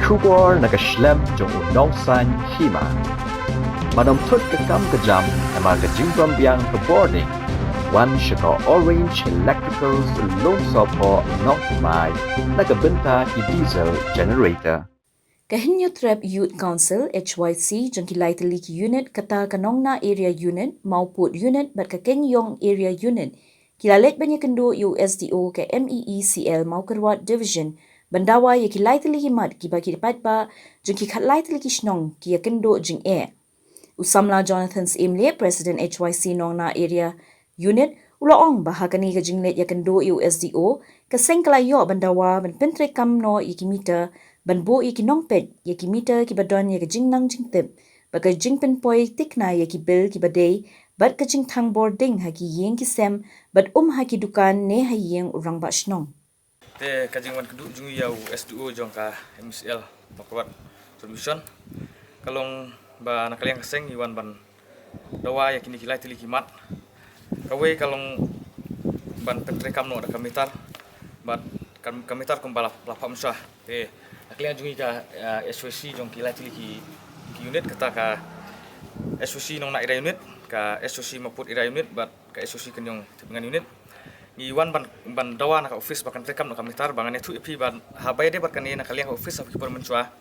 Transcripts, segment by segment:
Trubor nakaslem jong Nongsaiñ Hima. Manamtut kekam kejam emar kejingram biang ke boarding. Wan shaka orange electrical lom sopo Nongsaiñ nakabenta ki diesel generator. Kahinyo Trap Youth Council HYC jengki Leit unit kata kanongna area unit maupun unit bat kakenyong area unit kilalet ïakynduh USDO ke MeECL mau kerwat division bandawa ye ki Leit mat ki bagi dapat ba jengki kat Leit snong ki ïakynduh jeng Usamla Jonathan's Imle President HYC nongna area unit ulaong bahagani ke jinglet ïakynduh USDO ke sengkalayo bandawa ban pentre kamno ikimita ban bo ki nongpet ye ki mita ki badon ye ki jingnang jingtip ba ka jingpen poi tikna ye ki bil ki badai bat ka jing thang boarding ha ki yeng ki sem bat ha ki dukan ne ha yeng urang ba shnong te ka jingwan kedu jung ya SDO jong ka MeECL makwat solution kalong ba nakaliang keseng iwan ban dawa ya kini kilai tili kimat kawe kalong ban pentre kamno da kamitar bat kamitar kumbala plafam sah te nakaliang jungi ka HYC jong kilai tili ki unit kata ka HYC nong na ira unit ka HYC maput ira unit bat ka HYC kenyong dengan unit iwan ban dawa na ka office bakan tekam no kamitar bangan itu ipi ban habai de bakan ni nakaliang office api por mencua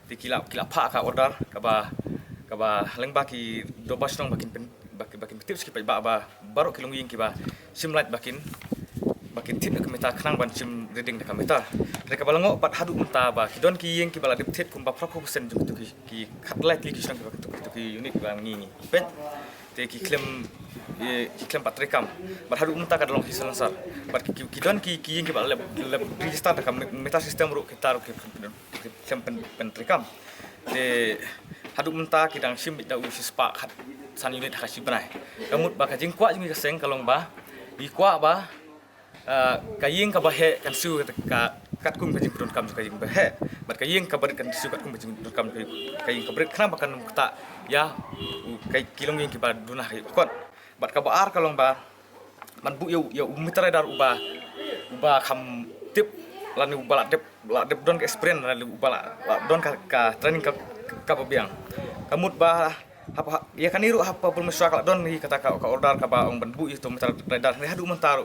di kila pa ka order ka ba lengba ki dobas nong bakin tips ki ba baru kilong ying ki ba simlight bakin tip na kamitar khnang ban sim reading na kamitar reka balango pat hadu unta ba kidon ki ying ki bala dip tet kum ba proper percent jung ki khatlight ki snang ki unit ba ngi pen te ki klem pat rekam bat hadu unta ka dalong hisansar bat kidon ki ying ki bala lab register ta kamitar system ru kita ru ki klem pen rekam te hadu unta ki dang sim da usis pa khat san unit ha si banai kamut ba ka jing kwa jing ka seng kalong ba di kwa ba kaying ka bahe kan su ka kat kum ka jing pron kam ka jing bahe bat kaying ka bar kan su kat kum ka jing pron kam kaying ka ber khna bakan ta ya kay kilong ying ki ba dunah ki kon bat ka baar kalong ba man bu ya mitra dar uba kam tip lan uba la dep don ka experience lan uba la don ka training ka biang kamut ba apa ya kan iru apa permiswa ka don ni kata ka order ka ba ong ban bu itu mitra dar ni hadu mentaru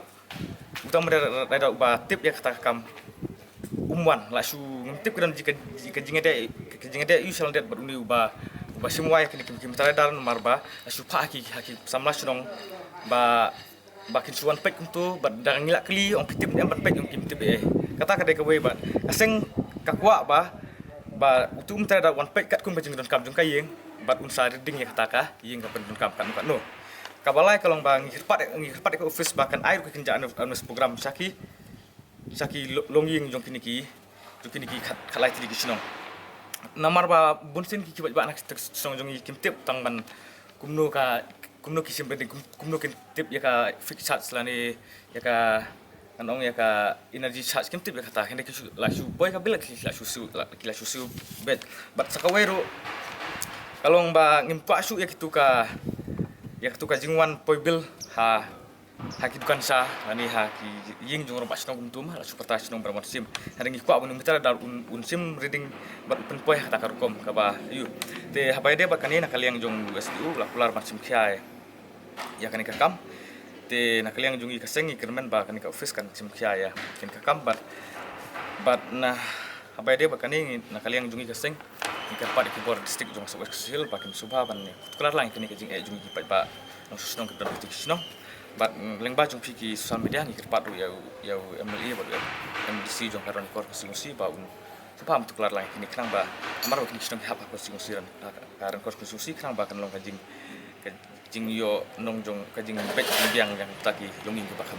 utama dari uba tip ya kata kam umwan la su ngtip kan jika jingade usual dat beruni uba semua ya kini kita dar marba su pa haki samla sunong ba bakin suan pek untuk badang ngilak kli ong tip yang pek ong tip kata ka de ka we ba aseng kakwa ba utum tara wan pek kat kum bajing don kam jung kayeng bat unsa reading ya kata ka yeng ka pendon kam kan no kabalai kalong bang ngirpat ke office bahkan air ke kenjaan anus program saki longying jong kini ki khalai tili ki sinong namar ba bunsin ki ba nak sinong jong kim tip tang ban kumno ki sim beding kumno kin tip ya ka fix charge lani ya ka anong ya ka energy charge kim tip ya kata hende ki la su boy ka bila ki la su bet bat sakawero kalong ba ngimpa su ya kitu ka jingwan poibil ha ki dukan sa ani ha ki ying jong romba snong tum la superta snong bermot sim haringi kwa bunung mitra dar un sim reading bat pen poi ta karukom ka ba yu te habai de bakani nakaliang jong SDU la pular macam kiai ya kan kam te nakaliang jong i kasengi kermen ba kan ka office kan sim kiai ya kan kam bat na habai de bakani nakaliang jong i kaseng ikan pat di bor district jong sabak sil bakin subha ban ni kelar lang kini ke jing jong i pat ba nong susnong ke don snong bat lengba jong piki social media ni kerpat ya MLE ba MDC jong karon kor konstitusi ba un supam tu kelar lang kini kenang ba amar kini snong hap konstitusi ran karon kor konstitusi kenang ba kan long kajing yo nong jong kajing bet biang yang taki longing ke bakam